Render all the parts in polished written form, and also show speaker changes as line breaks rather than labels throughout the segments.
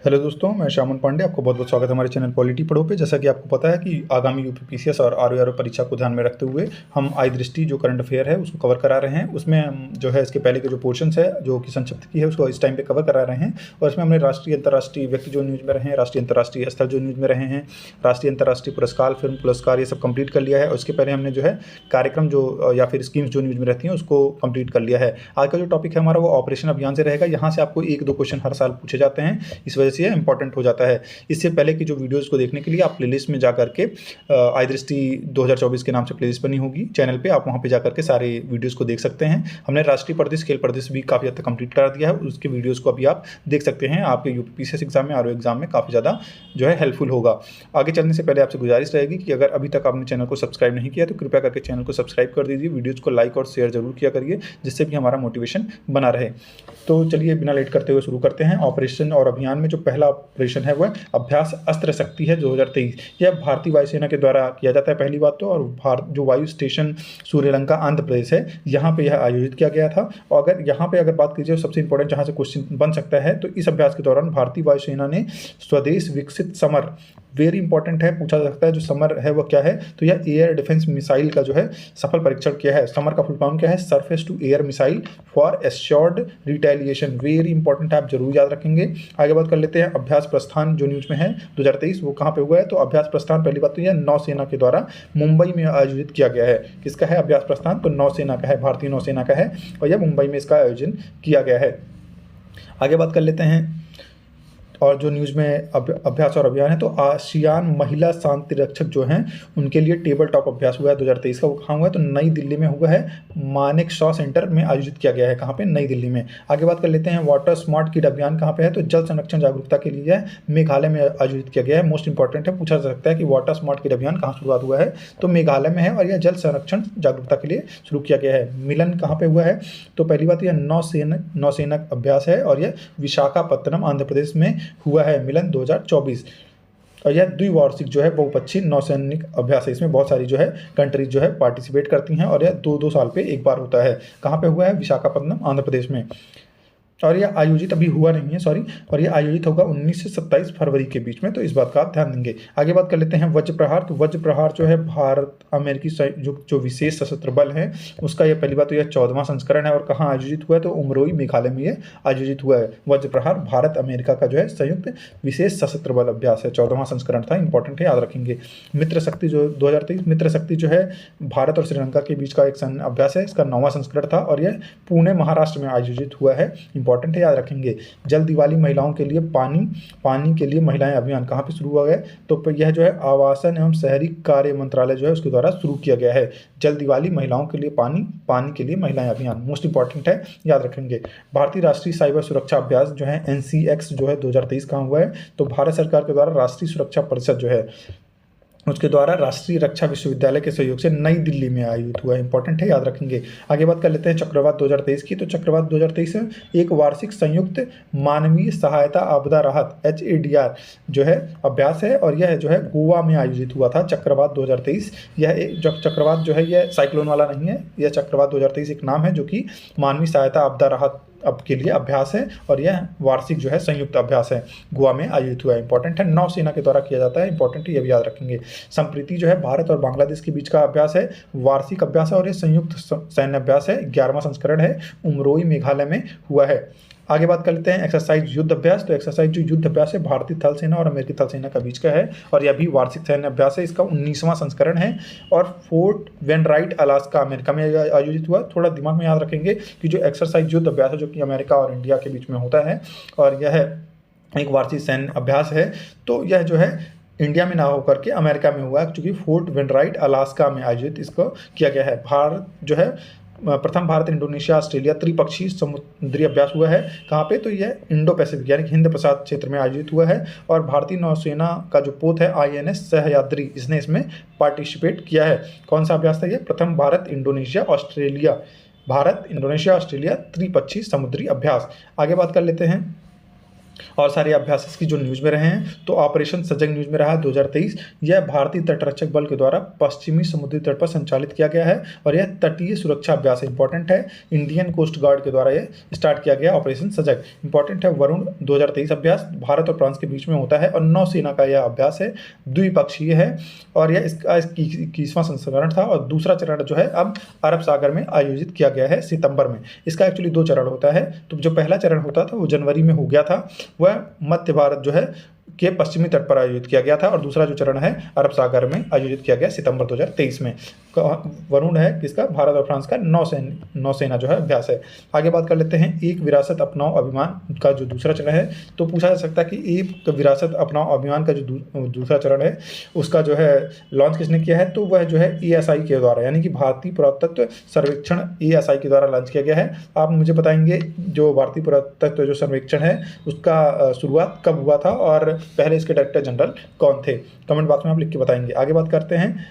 Hello दोस्तों, मैं श्यामन पांडे। आपको बहुत बहुत स्वागत है हमारे चैनल पॉलिटी पढ़ो पे। जैसा कि आपको पता है कि आगामी यूपीपीसीएस और आरओ परीक्षा को ध्यान में रखते हुए हम आई दृष्टि जो करंट अफेयर है उसको कवर करा रहे हैं। उसमें हम जो है इसके पहले के जो पोर्शंस है जो कि संक्षिप्त की है उसको इस टाइम पे कवर करा रहे हैं। और इसमें हमने राष्ट्रीय अंतर्राष्ट्रीय व्यक्ति जो न्यूज़ में रहे हैं, राष्ट्रीय अंतर्राष्ट्रीय स्थल जो न्यूज़ में रहे हैं, राष्ट्रीय अंतर्राष्ट्रीय पुरस्कार, फिल्म पुरस्कार, ये सब कंप्लीट कर लिया है। और उसके पहले हमने जो है कार्यक्रम जो या फिर स्कीम्स जो न्यूज़ में रहती हैं उसको कंप्लीट कर लिया है। आज का जो टॉपिक है हमारा वो ऑपरेशन अभियान से रहेगा। यहाँ से आपको 1-2 क्वेश्चन हर साल पूछे जाते हैं, इस वजह से ये इंपॉर्टेंट हो जाता है। इससे पहले की जो वीडियोस को देखने के लिए आप प्लेलिस्ट में जा करके आई दृष्टि 2024 के नाम से प्लेलिस्ट बनी होगी चैनल पे, आप वहाँ पे जा करके सारे वीडियोस को देख सकते हैं। हमने राष्ट्रीय परिदृश्य, खेल परिदृश्य भी काफ़ी हद तक कंप्लीट कर दिया है, उसके वीडियोस को अभी आप देख सकते हैं। आपके यूपीपीसीएस एग्जाम में, आरओ एग्जाम में काफ़ी ज़्यादा जो है हेल्पफुल होगा। आगे चलने से पहले आपसे गुजारिश रहेगी कि अगर अभी तक आपने चैनल को सब्सक्राइब नहीं किया तो कृपया करके चैनल को सब्सक्राइब कर दीजिए, वीडियोज़ को लाइक और शेयर जरूर किया करिए, जिससे भी हमारा मोटिवेशन बना रहे। तो चलिए बिना लेट करते हुए शुरू करते हैं। ऑपरेशन और अभियान में जो पहला ऑपरेशन है वह अभ्यास अस्त्र शक्ति है 2023। यह भारतीय वायुसेना के द्वारा किया जाता है पहली बात तो। और जो वायु स्टेशन सूर्यलंका आंध्र प्रदेश है, यहाँ पे यह आयोजित किया गया था। और अगर यहाँ पे अगर बात कीजिए सबसे इंपॉर्टेंट जहाँ से क्वेश्चन बन सकता है, तो इस अभ्यास के दौरान भारतीय वायुसेना ने स्वदेश विकसित समर, वेरी इंपॉर्टेंट है, पूछा जा सकता है जो समर है वो क्या है, तो यह एयर डिफेंस मिसाइल का जो है सफल परीक्षण किया है। समर का फुल फॉर्म क्या है? Surface to air missile for assured retaliation. Very important है, आप जरूर याद रखेंगे। आगे बात कर लेते हैं अभ्यास प्रस्थान जो न्यूज में है 2023, वो कहाँ पे हुआ है? तो अभ्यास प्रस्थान पहली बात तो यह नौसेना के द्वारा मुंबई में आयोजित किया गया है। किसका है अभ्यास प्रस्थान? तो नौसेना का है, भारतीय नौसेना का है, और यह मुंबई में इसका आयोजन किया गया है। आगे बात कर लेते हैं और जो न्यूज़ में अभ्यास और अभियान है, तो आसियान महिला शांति रक्षक जो हैं उनके लिए टेबल टॉप अभ्यास हुआ है 2023 का। वो कहाँ हुआ है? तो नई दिल्ली में हुआ है, मानेकशॉ सेंटर में आयोजित किया गया है। कहाँ पे? नई दिल्ली में। आगे बात कर लेते हैं वाटर स्मार्ट किड अभियान कहाँ पे है? तो जल संरक्षण जागरूकता के लिए मेघालय में आयोजित किया गया है। मोस्ट इंपॉर्टेंट है, पूछा जा सकता है कि वाटर स्मार्ट किड अभियान कहाँ शुरुआत हुआ है? तो मेघालय में है, और यह जल संरक्षण जागरूकता के लिए शुरू किया गया है। मिलन कहाँ पे हुआ है? तो पहली बात यह नौसेना अभ्यास है, और यह विशाखापत्तनम आंध्र प्रदेश में हुआ है, मिलन 2024। और यह द्विवार्षिक जो है बहुपक्षीय नौसैनिक अभ्यास है। इसमें बहुत सारी जो है कंट्रीज जो है पार्टिसिपेट करती हैं, और यह 2-2 साल पे एक बार होता है। कहाँ पे हुआ है? विशाखापत्तनम आंध्र प्रदेश में। और यह आयोजित अभी हुआ नहीं है, सॉरी, और यह आयोजित होगा 19 से 27 फरवरी के बीच में, तो इस बात का आप ध्यान देंगे। आगे बात कर लेते हैं वज्र प्रहार। तो वज्र प्रहार जो है भारत अमेरिकी जो विशेष सशस्त्र बल है उसका यह पहली बात तो यह 14वां संस्करण है। और कहाँ आयोजित हुआ है? तो उमरोई मेघालय में यह आयोजित हुआ है। वज्र प्रहार भारत अमेरिका का जो है संयुक्त विशेष सशस्त्र बल अभ्यास है, 14वां संस्करण था, इंपॉर्टेंट है, याद रखेंगे। मित्र शक्ति जो 2023, मित्र शक्ति जो है भारत और श्रीलंका के बीच का एक सैन्य अभ्यास है, इसका 9वां संस्करण था, और यह पुणे महाराष्ट्र में आयोजित हुआ है, इंपॉर्टेंट है, याद रखेंगे। जल दिवाली महिलाओं के लिए पानी के लिए महिलाएं अभियान कहाँ पे शुरू हुआ है? तो यह जो है आवासन एवं शहरी कार्य मंत्रालय जो है उसके द्वारा शुरू किया गया है। जल दिवाली महिलाओं के लिए पानी के लिए महिलाएं अभियान, मोस्ट इंपॉर्टेंट है, याद रखेंगे। भारतीय राष्ट्रीय साइबर सुरक्षा अभ्यास जो है NCX जो है 2023 कहाँ हुआ है? तो भारत सरकार के द्वारा राष्ट्रीय सुरक्षा परिषद जो है उसके द्वारा राष्ट्रीय रक्षा विश्वविद्यालय के सहयोग से नई दिल्ली में आयोजित हुआ है, इंपॉर्टेंट है, याद रखेंगे। आगे बात कर लेते हैं चक्रवात 2023 की। तो चक्रवात 2023 एक वार्षिक संयुक्त मानवीय सहायता आपदा राहत HADR जो है अभ्यास है, और यह जो है गोवा में आयोजित हुआ था। चक्रवात 2023 यह चक्रवात जो है यह साइक्लोन वाला नहीं है, यह चक्रवात 2023 एक नाम है जो कि मानवीय सहायता आपदा राहत अब के लिए अभ्यास है, और यह वार्षिक जो है संयुक्त अभ्यास है, गोवा में आयोजित हुआ है, इंपॉर्टेंट है। नौसेना के द्वारा किया जाता है, इंपॉर्टेंट है, ये भी याद रखेंगे। संप्रीति जो है भारत और बांग्लादेश के बीच का अभ्यास है, वार्षिक अभ्यास है, और यह संयुक्त सैन्य अभ्यास है, 11वां संस्करण है, उमरोई मेघालय में हुआ है। आगे बात कर लेते हैं एक्सरसाइज युद्ध अभ्यास। तो एक्सरसाइज जो युद्ध अभ्यास है भारतीय थल सेना और अमेरिकी थल सेना के बीच का है, और यह भी वार्षिक सैन्य अभ्यास है, इसका 19वां संस्करण है, और फोर्ट वेनराइट अलास्का अमेरिका में आयोजित हुआ। थोड़ा दिमाग में याद रखेंगे कि जो एक्सरसाइज युद्ध अभ्यास है जो कि अमेरिका और इंडिया के बीच में होता है, और यह एक वार्षिक सैन्य अभ्यास है, तो यह जो है इंडिया में ना होकर के अमेरिका में हुआ है, क्योंकि फोर्ट वेनराइट अलास्का में आयोजित इसको किया गया है। भारत जो है प्रथम भारत इंडोनेशिया ऑस्ट्रेलिया त्रिपक्षीय समुद्री अभ्यास हुआ है। कहाँ पे? तो यह इंडो पैसिफिक यानी हिंद प्रशांत क्षेत्र में आयोजित हुआ है, और भारतीय नौसेना का जो पोत है INS सह्याद्री, इसने इसमें पार्टिसिपेट किया है। कौन सा अभ्यास था ये? प्रथम भारत इंडोनेशिया ऑस्ट्रेलिया त्रिपक्षीय समुद्री अभ्यास। आगे बात कर लेते हैं और सारे अभ्यास इसकी जो न्यूज़ में रहे हैं, तो ऑपरेशन सजग न्यूज़ में रहा है 2023। यह भारतीय तटरक्षक बल के द्वारा पश्चिमी समुद्री तट पर संचालित किया गया है और यह तटीय सुरक्षा अभ्यास इंपॉर्टेंट है। इंडियन कोस्ट गार्ड के द्वारा यह स्टार्ट किया गया ऑपरेशन सजग इंपॉर्टेंट है। वरुण 2023 अभ्यास भारत और फ्रांस के बीच में होता है और नौसेना का यह अभ्यास है, द्विपक्षीय है और यह इसका 21वां संस्करण था और दूसरा चरण जो है अब अरब सागर में आयोजित किया गया है सितंबर में। इसका एक्चुअली 2 चरण होता है, तो जो पहला चरण होता था वो जनवरी में हो गया था, वह मध्य भारत जो है के पश्चिमी तट पर आयोजित किया गया था और दूसरा जो चरण है अरब सागर में आयोजित किया गया सितंबर 2023 में। वरुण है किसका, भारत और फ्रांस का नौसेना जो है अभ्यास है। आगे बात कर लेते हैं एक विरासत अपनाओ अभियान का जो दूसरा चरण है, तो पूछा जा सकता है कि एक विरासत अपनाओ अभियान का जो दूसरा चरण है उसका जो है लॉन्च किसने किया है, तो वह जो है ASI के द्वारा, यानी कि भारतीय पुरातत्व सर्वेक्षण ASI के द्वारा लॉन्च किया गया है। आप मुझे बताएंगे जो भारतीय पुरातत्व जो सर्वेक्षण है उसका शुरुआत कब हुआ था और पहले इसके डायरेक्टर जनरल कौन थे, कमेंट बॉक्स में आप लिख के बताएंगे। आगे बात करते हैं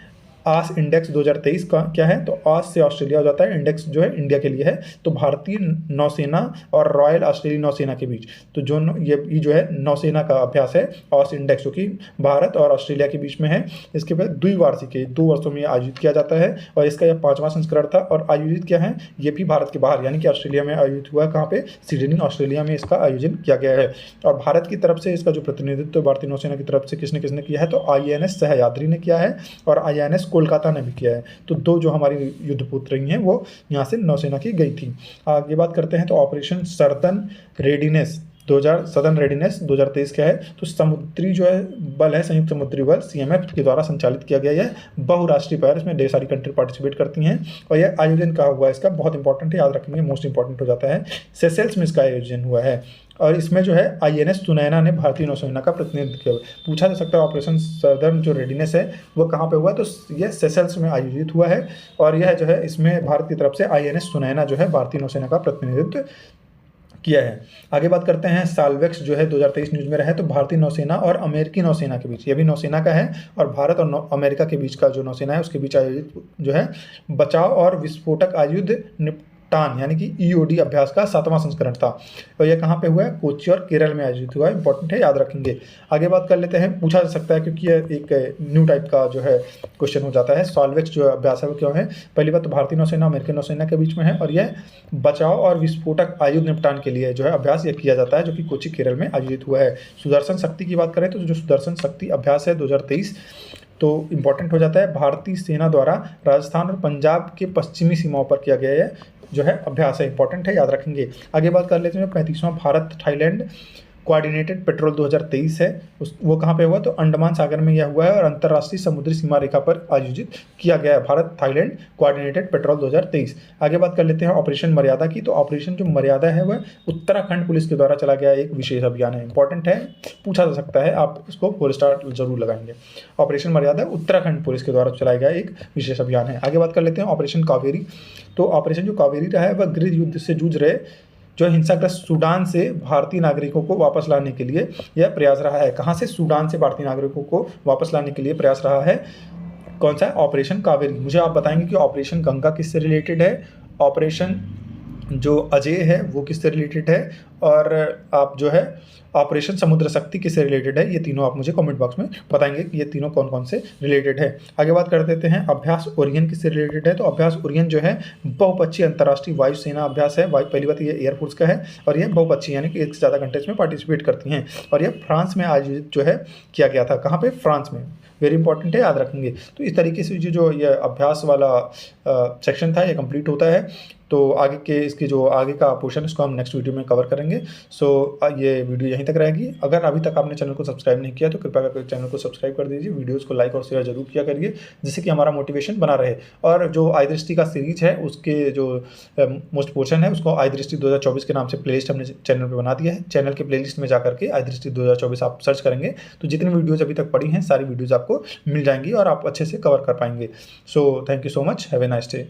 आस इंडेक्स 2023 का क्या है, तो आस से ऑस्ट्रेलिया हो जाता है, इंडेक्स जो है इंडिया के लिए है, तो भारतीय नौसेना और रॉयल ऑस्ट्रेलियाई नौसेना के बीच, तो जो ये जो है नौसेना का अभ्यास है आस इंडेक्स, जो कि भारत और ऑस्ट्रेलिया के बीच में है। इसके बाद द्विवार्षिक 2 वर्षों में आयोजित किया जाता है और इसका यह 5वां संस्करण था और आयोजित क्या है, ये भी भारत के बाहर यानी कि ऑस्ट्रेलिया में आयोजित हुआ है। कहाँ पे, सिडनी ऑस्ट्रेलिया में इसका आयोजन किया गया है और भारत की तरफ से इसका जो प्रतिनिधित्व भारतीय नौसेना की तरफ से किसने किसने किया है, तो INS सह्याद्री ने किया है और INS कोलकाता ने भी किया है। तो 2 जो हमारी युद्धपोत रही हैं वो यहाँ से नौसेना की गई थी। आगे बात करते हैं तो ऑपरेशन सदर्न रेडीनेस 2023 क्या है, तो समुद्री जो है बल है, संयुक्त समुद्री बल CMF के द्वारा संचालित किया गया। यह बहुराष्ट्रीय पैर, इसमें ढेर सारी कंट्री पार्टिसिपेट करती हैं और यह आयोजन कहाँ हुआ है, इसका बहुत इंपॉर्टेंट है, याद रखेंगे, मोस्ट इंपॉर्टेंट हो जाता है। सेशेल्स में इसका आयोजन हुआ है और इसमें जो है INS सुनैना ने भारतीय नौसेना का प्रतिनिधित्व किया। पूछा जा सकता है ऑपरेशन सदर्न जो रेडीनेस है वो कहाँ पे हुआ, तो यह सेशेल्स में आयोजित हुआ है और यह जो है इसमें भारत की तरफ से INS सुनैना जो है भारतीय नौसेना का प्रतिनिधित्व किया है। आगे बात करते हैं साल्वेक्स जो है 2023 न्यूज़ में रहा है, तो भारतीय नौसेना और अमेरिकी नौसेना के बीच, ये भी नौसेना का है और भारत और अमेरिका के बीच का जो नौसेना है उसके बीच आयोजित जो है बचाव और विस्फोटक आयुध निपटान यानी कि EOD अभ्यास का 7वां संस्करण था और यह कहाँ पे हुआ है, कोच्चि और केरल में आयोजित हुआ है। इंपॉर्टेंट है, याद रखेंगे। आगे बात कर लेते हैं, पूछा जा सकता है क्योंकि यह एक न्यू टाइप का जो है क्वेश्चन हो जाता है। साल्वेक्स जो अभ्यास है वो क्यों है, पहली बात तो भारतीय नौसेना अमेरिकी नौसेना के बीच में है और यह बचाव और विस्फोटक आयुध निपटान के लिए जो है अभ्यास यह किया जाता है, जो कि कोच्चि केरल में आयोजित हुआ है। सुदर्शन शक्ति की बात करें तो जो सुदर्शन शक्ति अभ्यास है 2023 तो इम्पॉर्टेंट हो जाता है, भारतीय सेना द्वारा राजस्थान और पंजाब के पश्चिमी सीमाओं पर किया गया है जो है अभ्यास है, इंपॉर्टेंट है, याद रखेंगे। आगे बात कर लेते हैं 35वां भारत थाईलैंड कोऑर्डिनेटेड पेट्रोल 2023 है, वो कहाँ पे हुआ, तो अंडमान सागर में यह हुआ है और अंतर्राष्ट्रीय समुद्री सीमा रेखा पर आयोजित किया गया है भारत थाईलैंड कोऑर्डिनेटेड पेट्रोल 2023। आगे बात कर लेते हैं ऑपरेशन मर्यादा की, तो ऑपरेशन जो मर्यादा है वह उत्तराखंड पुलिस के द्वारा चला गया एक विशेष अभियान है, इंपॉर्टेंट है, पूछा जा सकता है, आप इसको 4 स्टार जरूर लगाएंगे। ऑपरेशन मर्यादा उत्तराखंड पुलिस के द्वारा चलाया गया एक विशेष अभियान है। आगे बात कर लेते हैं ऑपरेशन कावेरी, तो ऑपरेशन जो कावेरी रहा है वह गृह युद्ध से जूझ रहे जो हिंसाग्रस्त सूडान से भारतीय नागरिकों को वापस लाने के लिए यह प्रयास रहा है। कहाँ से, सूडान से भारतीय नागरिकों को वापस लाने के लिए प्रयास रहा है। कौन सा है, ऑपरेशन कावेरी। मुझे आप बताएंगे कि ऑपरेशन गंगा किससे रिलेटेड है, ऑपरेशन जो अजय है वो किससे रिलेटेड है और आप जो है ऑपरेशन समुद्र शक्ति किससे रिलेटेड है, ये तीनों आप मुझे कमेंट बॉक्स में बताएंगे कि ये तीनों कौन कौन से रिलेटेड है। आगे बात कर देते हैं अभ्यास ओरियन किससे रिलेटेड है, तो अभ्यास ओरियन जो है बहुपक्षीय अंतर्राष्ट्रीय वायुसेना अभ्यास है। पहली बात ये एयरफोर्स का है और यह बहुपक्षीय यानी कि एक से ज़्यादा कंट्रीज में पार्टिसिपेट करती हैं और यह फ्रांस में आयोजित जो है किया गया था। कहाँ पे, फ्रांस में, वेरी इंपॉर्टेंट है, याद रखेंगे। तो इस तरीके से जो ये अभ्यास वाला सेक्शन था ये कंप्लीट होता है। तो आगे के इसकी जो आगे का पोर्शन इसको हम नेक्स्ट वीडियो में कवर करेंगे। सो ये वीडियो यहीं तक रहेगी। अगर अभी तक आपने चैनल को सब्सक्राइब नहीं किया तो कृपया करके चैनल को सब्सक्राइब कर दीजिए, वीडियोस को लाइक और शेयर जरूर किया करिए जिससे कि हमारा मोटिवेशन बना रहे। और जो आई दृष्टि का सीरीज है उसके जो मोस्ट पोर्शन है उसको आई दृष्टि 2024 के नाम से प्लेलिस्ट हमने चैनल पर बना दिया है। चैनल के प्लेलिस्ट में जाकर के आई दृष्टि 2024 आप सर्च करेंगे तो जितनी वीडियोज़ अभी तक पड़ी हैं सारी वीडियोज़ आपको मिल जाएंगी और आप अच्छे से कवर कर पाएंगे। So thank you so much, have a nice day.